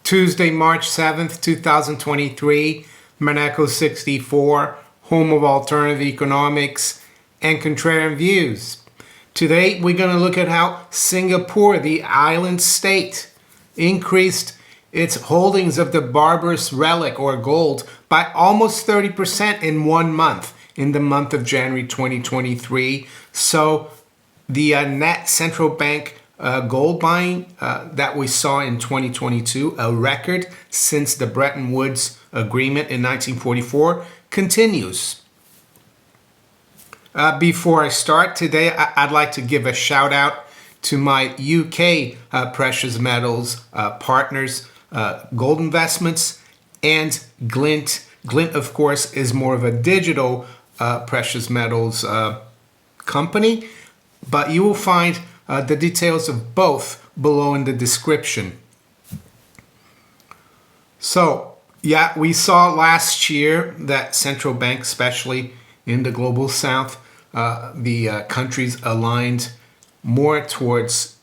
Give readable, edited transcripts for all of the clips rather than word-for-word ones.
Tuesday, March 7th, 2023, Monaco 64, home of alternative economics and contrarian views. Today, we're going to look at how Singapore, the island state, increased its holdings of the Barbarous Relic or gold by almost 30% in 1 month, in the month of January 2023. So the net central bank gold buying that we saw in 2022, a record since the Bretton Woods Agreement in 1944, continues. Before I start today, I'd like to give a shout out to my UK precious metals partners, Gold Investments and Glint. Glint, of course, is more of a digital precious metals company, but you will find the details of both below in the description. So, yeah, we saw last year that central banks, especially in the global south, the countries aligned more towards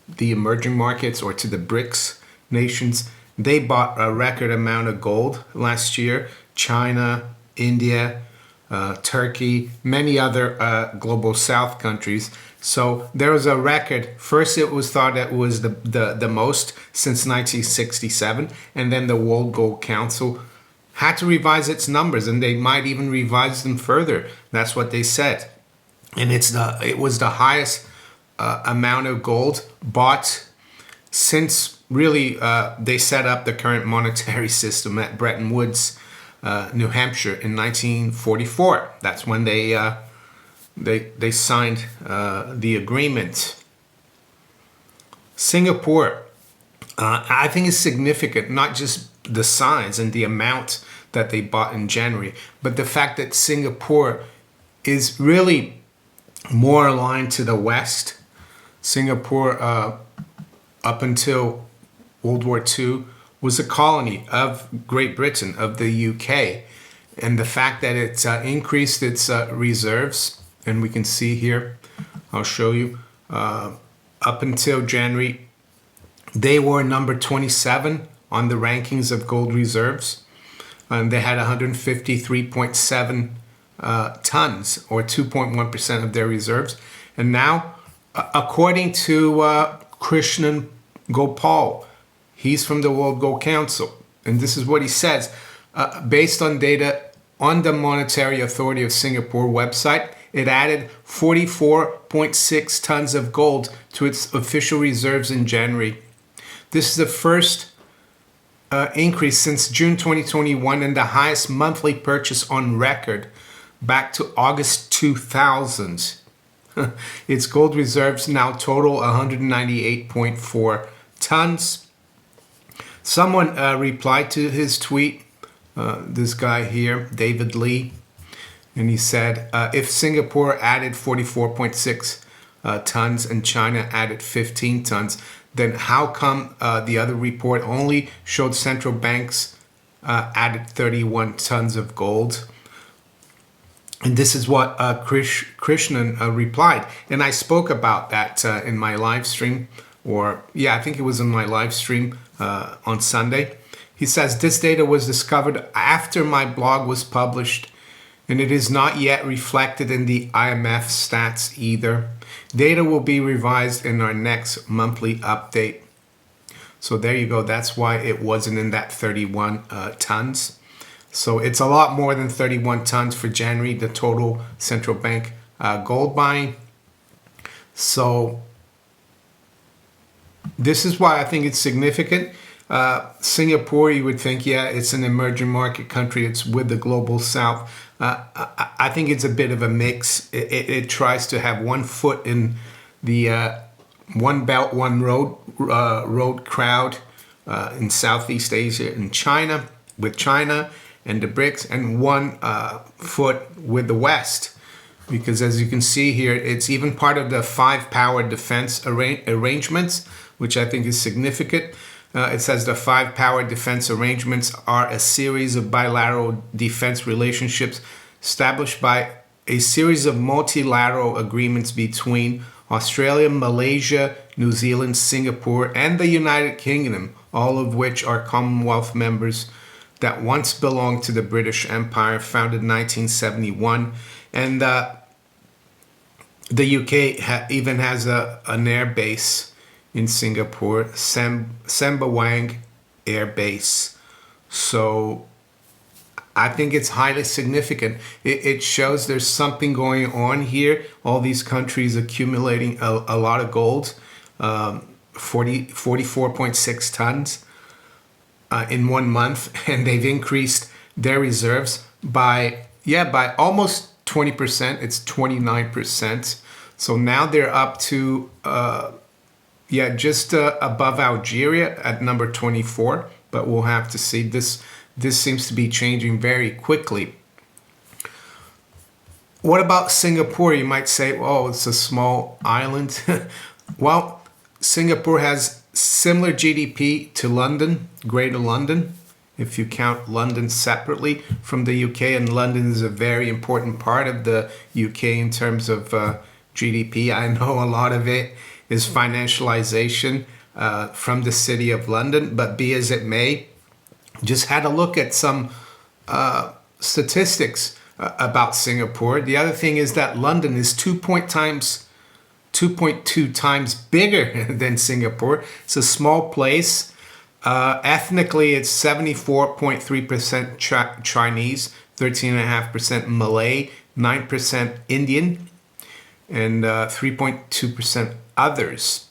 the emerging markets or to the BRICS nations. They bought a record amount of gold last year. China, India, Turkey, many other global south countries. So there was a record. First, it was thought that it was the most since 1967, and then the World Gold Council had to revise its numbers, and they might even revise them further. That's what they said, and it was the highest amount of gold bought since really they set up the current monetary system at Bretton Woods, New Hampshire, in 1944. That's when they signed the agreement. Singapore, I think, is significant, not just the size and the amount that they bought in January, but the fact that Singapore is really more aligned to the West. Singapore, up until World War II, was a colony of Great Britain, of the UK. And the fact that it's increased its reserves, and we can see here, I'll show you, up until January, they were number 27 on the rankings of gold reserves. And they had 153.7 tons, or 2.1% of their reserves. And now, according to Krishnan Gopal, he's from the World Gold Council, and this is what he says. Based on data on the Monetary Authority of Singapore website, it added 44.6 tons of gold to its official reserves in January. This is the first increase since June 2021 and the highest monthly purchase on record back to August 2000. Its gold reserves now total 198.4 tons. Someone replied to his tweet, this guy here, David Lee, and he said, if Singapore added 44.6 tons and China added 15 tons, then how come the other report only showed central banks added 31 tons of gold? And this is what Krishnan replied. And I spoke about that in my live stream, I think it was in my live stream on Sunday. He says, this data was discovered after my blog was published, and it is not yet reflected in the IMF stats either. Data will be revised in our next monthly update. So there you go. That's why it wasn't in that 31 tons. So it's a lot more than 31 tons for January, the total central bank gold buying. So this is why I think it's significant. Singapore, you would think, yeah, it's an emerging market country. It's with the global south. I think it's a bit of a mix. It tries to have one foot in the one belt, one road crowd in Southeast Asia and China, with China and the BRICS, and one foot with the West. Because as you can see here, it's even part of the 5 power defense arrangements, which I think is significant. It says the 5 power defense arrangements are a series of bilateral defense relationships established by a series of multilateral agreements between Australia, Malaysia, New Zealand, Singapore, and the United Kingdom, all of which are Commonwealth members that once belonged to the British Empire, founded in 1971. And the UK even has an air base in Singapore, Sembawang Air Base. So I think it's highly significant. It shows there's something going on here. All these countries accumulating a lot of gold, 44.6 tons in 1 month, and they've increased their reserves by almost 20%. It's 29%. So now they're up to just above Algeria at number 24. But we'll have to see. This seems to be changing very quickly. What about Singapore? You might say, oh, it's a small island. Well, Singapore has similar GDP to London, Greater London, if you count London separately from the UK. And London is a very important part of the UK in terms of GDP. I know a lot of it is financialization from the city of London, but be as it may, just had a look at some statistics about Singapore. The other thing is that London is 2.2 times bigger than Singapore. It's a small place. Ethnically, it's 74.3% Chinese, 13.5% Malay, 9% Indian, and 3.2% others.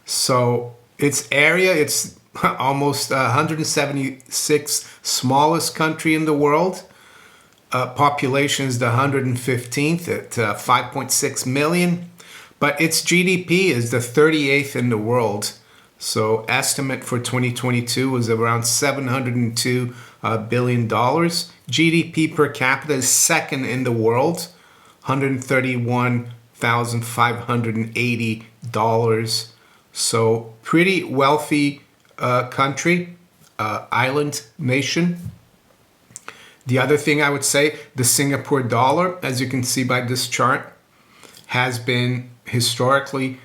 So its area, it's almost 176th smallest country in the world. Population is the 115th at 5.6 million. But its GDP is the 38th in the world. So estimate for 2022 was around $702 billion. GDP per capita is second in the world, $131,580. So pretty wealthy country, island nation. The other thing I would say, the Singapore dollar, as you can see by this chart, has been historically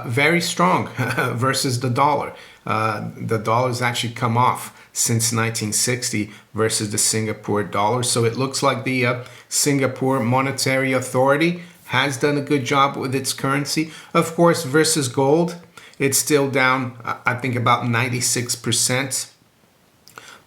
very strong versus the dollar. The dollar has actually come off since 1960 versus the Singapore dollar. So it looks like the Singapore Monetary Authority has done a good job with its currency. Of course, versus gold, it's still down, I think, about 96%.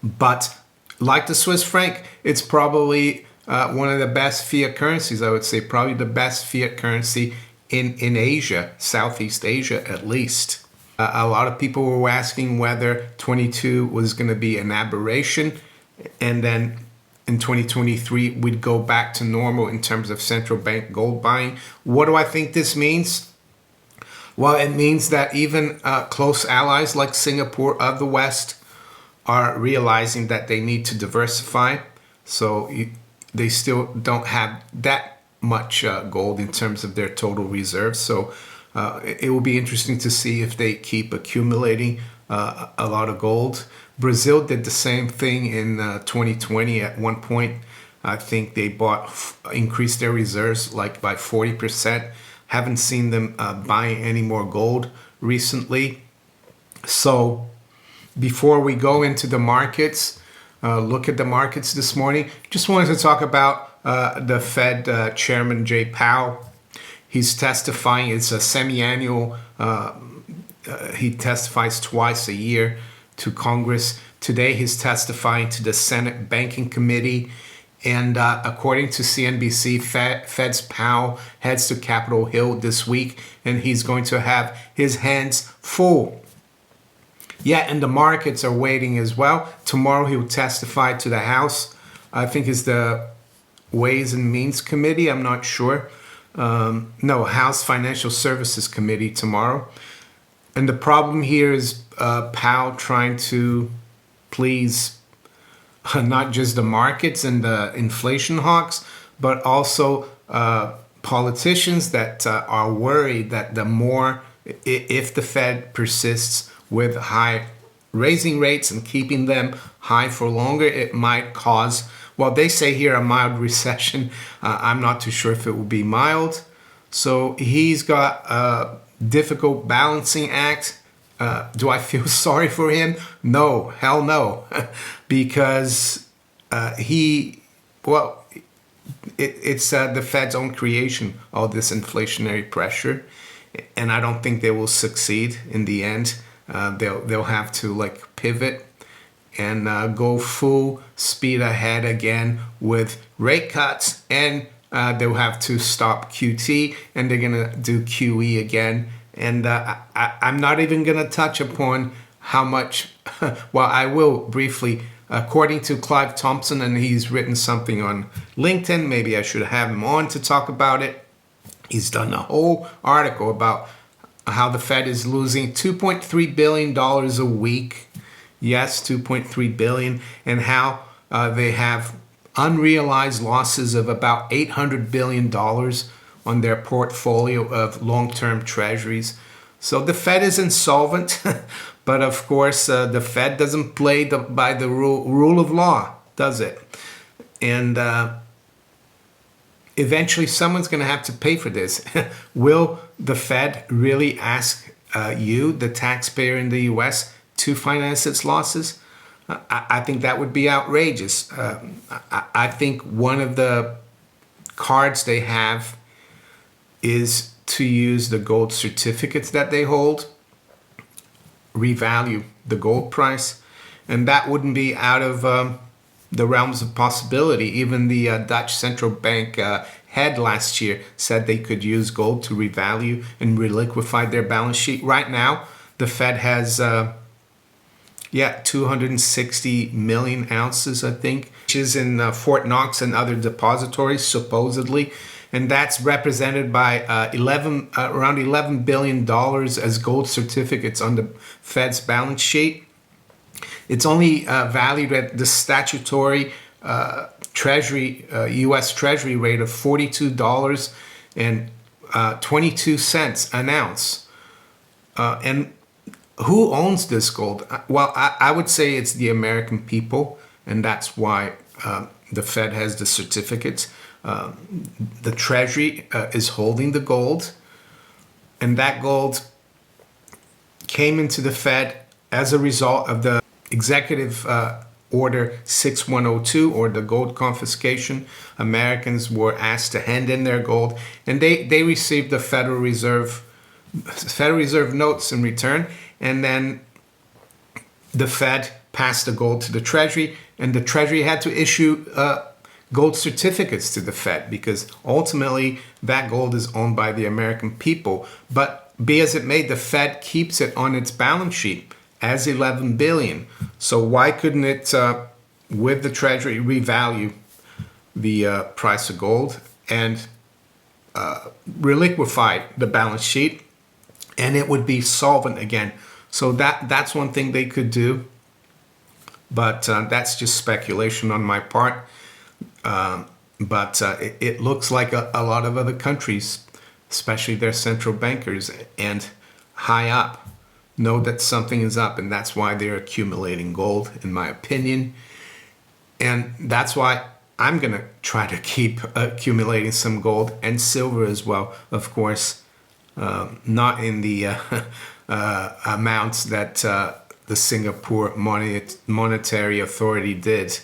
But like the Swiss franc, it's probably one of the best fiat currencies, I would say. Probably the best fiat currency in Asia, Southeast Asia at least. A lot of people were asking whether 22 was going to be an aberration, and then in 2023 we'd go back to normal in terms of central bank gold buying. What do I think this means? Well, it means that even close allies like Singapore of the West are realizing that they need to diversify. So they still don't have that much gold in terms of their total reserves. So it will be interesting to see if they keep accumulating a lot of gold. Brazil did the same thing in 2020 at one point. I think they increased their reserves like by 40%. Haven't seen them buying any more gold recently. So before we go into the markets, look at the markets this morning, just wanted to talk about the Fed Chairman Jay Powell. He's testifying. It's a semi-annual. He testifies twice a year to Congress. Today he's testifying to the Senate Banking Committee. And according to CNBC, Fed's Powell heads to Capitol Hill this week, and he's going to have his hands full. Yeah, and the markets are waiting as well. Tomorrow he will testify to the House. I think it's the Ways and Means Committee. I'm not sure. No, House Financial Services Committee tomorrow. And the problem here is Powell trying to please not just the markets and the inflation hawks, but also politicians that are worried that the more, if the Fed persists with high raising rates and keeping them high for longer, it might cause, well, they say here a mild recession. I'm not too sure if it will be mild. So he's got difficult balancing act. Do I feel sorry for him? No, hell no, because it's the Fed's own creation, all this inflationary pressure, and I don't think they will succeed in the end. They'll have to like pivot and go full speed ahead again with rate cuts, and they'll have to stop QT, and they're gonna do QE again. And I'm not even gonna touch upon how much. Well, I will briefly. According to Clive Thompson, and he's written something on LinkedIn, maybe I should have him on to talk about it. He's done a whole article about how the Fed is losing $2.3 billion a week. Yes, $2.3 billion, and how they have unrealized losses of about $800 billion on their portfolio of long-term treasuries. So the Fed is insolvent, but of course the Fed doesn't play by the rule of law, does it? And eventually someone's going to have to pay for this. Will the Fed really ask you, the taxpayer in the US, to finance its losses? I think that would be outrageous. I think one of the cards they have is to use the gold certificates that they hold, revalue the gold price, and that wouldn't be out of the realms of possibility. Even the Dutch central bank head last year said they could use gold to revalue and reliquify their balance sheet. Right now, the Fed has 260 million ounces, I think, which is in Fort Knox and other depositories, supposedly. And that's represented by around $11 billion as gold certificates on the Fed's balance sheet. It's only valued at the statutory Treasury, U.S. Treasury rate of $42.22 an ounce. And who owns this gold? Well, I would say it's the American people, and that's why the Fed has the certificates. The Treasury is holding the gold, and that gold came into the Fed as a result of the Executive Order 6102, or the gold confiscation. Americans were asked to hand in their gold, and they received the Federal Reserve notes in return, and then the Fed passed the gold to the Treasury, and the Treasury had to issue gold certificates to the Fed, because ultimately that gold is owned by the American people. But be as it may, the Fed keeps it on its balance sheet as 11 billion. So why couldn't it, with the Treasury, revalue the price of gold and reliquify the balance sheet, and it would be solvent again? So that's one thing they could do, but that's just speculation on my part. But it looks like a lot of other countries, especially their central bankers and high up, know that something is up, and that's why they're accumulating gold, in my opinion. And that's why I'm going to try to keep accumulating some gold and silver as well. Of course, not in the amounts that the Singapore Monetary Authority did.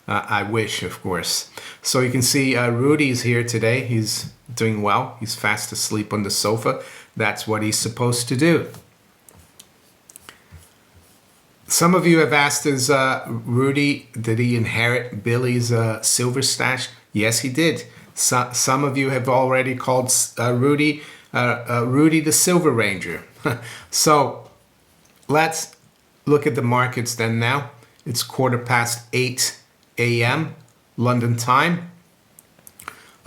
I wish, of course. So you can see Rudy's here today. He's doing well. He's fast asleep on the sofa. That's what he's supposed to do. Some of you have asked, did he inherit Billy's silver stash? Yes, he did. Some of you have already called Rudy the Silver Ranger. So let's look at the markets then now. It's 8:15 a.m. London time.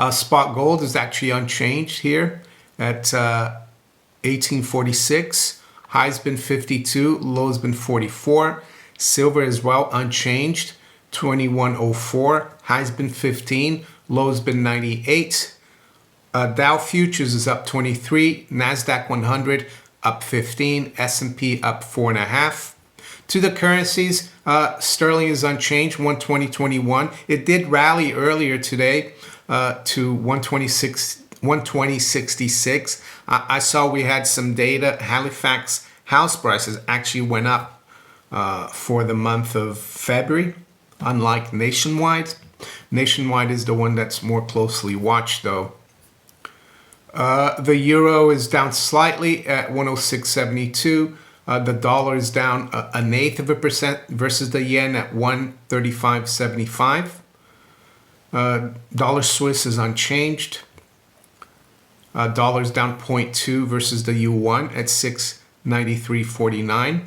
Spot gold is actually unchanged here at 1846. High's been 52, low's been 44. Silver as well, unchanged, 2104. High's been 15, low's been 98. Dow futures is up 23. Nasdaq 100 up 15. S&P up 4.5. To the currencies, sterling is unchanged, 120.21. It did rally earlier today to 126 120.66. I saw we had some data. Halifax house prices actually went up for the month of February, unlike nationwide. Nationwide is the one that's more closely watched, though. The euro is down slightly at 106.72. The dollar is down an eighth of a percent versus the yen at 135.75. Dollar Swiss is unchanged. Dollar's down 0.2 versus the yuan at 693.49.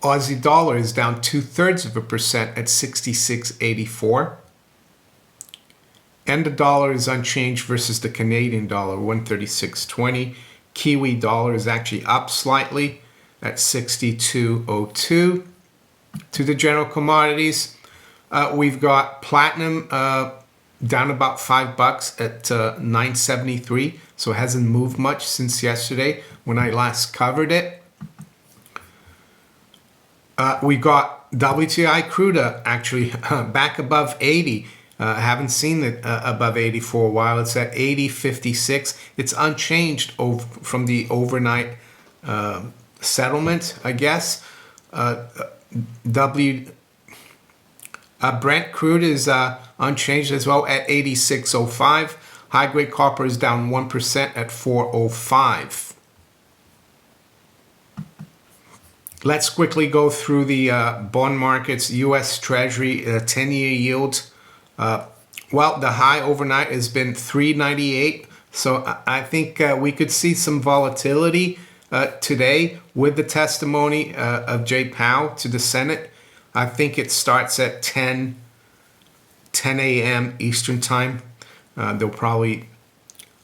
Aussie dollar is down 2/3 of a percent at 66.84. And the dollar is unchanged versus the Canadian dollar, 136.20. Kiwi dollar is actually up slightly at 62.02. To the general commodities, we've got platinum down about $5 at 973. So it hasn't moved much since yesterday when I last covered it. We got WTI crude actually back above 80. Haven't seen it above 80 for a while. It's at 80.56. It's unchanged from the overnight settlement, I guess. Brent crude is unchanged as well at 86.05. High grade copper is down 1% at 4.05. Let's quickly go through the bond markets. U.S. Treasury 10-year yield. Well, the high overnight has been 398. So I think we could see some volatility today with the testimony of Jay Powell to the Senate. I think it starts at 10 a.m. Eastern time. They'll probably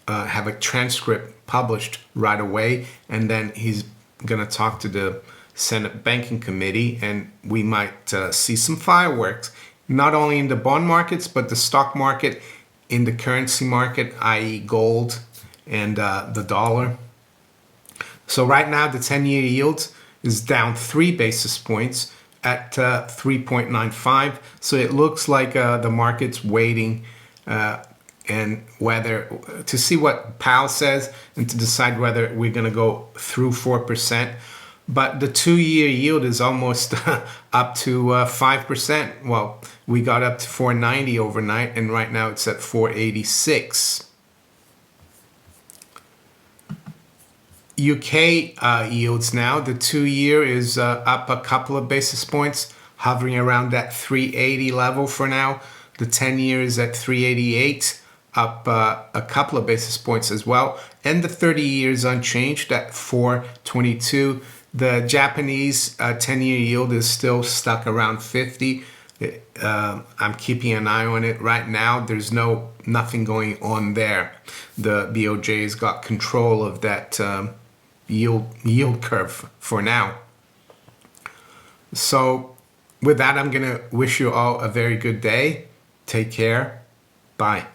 have a transcript published right away, and then he's going to talk to the Senate Banking Committee, and we might see some fireworks, not only in the bond markets, but the stock market, in the currency market, i.e. gold and the dollar. So right now, the 10-year yield is down 3 basis points at 3.95. So it looks like the market's waiting and whether to see what Powell says and to decide whether we're going to go through 4%. But the 2-year yield is almost up to 5%. Well, we got up to 4.90 overnight, and right now it's at 4.86. UK yields now. The 2-year is up a couple of basis points, hovering around that 3.80 level for now. The 10-year is at 3.88, up a couple of basis points as well. And the 30-year is unchanged at 4.22. The Japanese 10-year yield is still stuck around 50. I'm keeping an eye on it right now. There's nothing going on there. The BOJ has got control of that yield curve for now. So with that, I'm going to wish you all a very good day. Take care. Bye.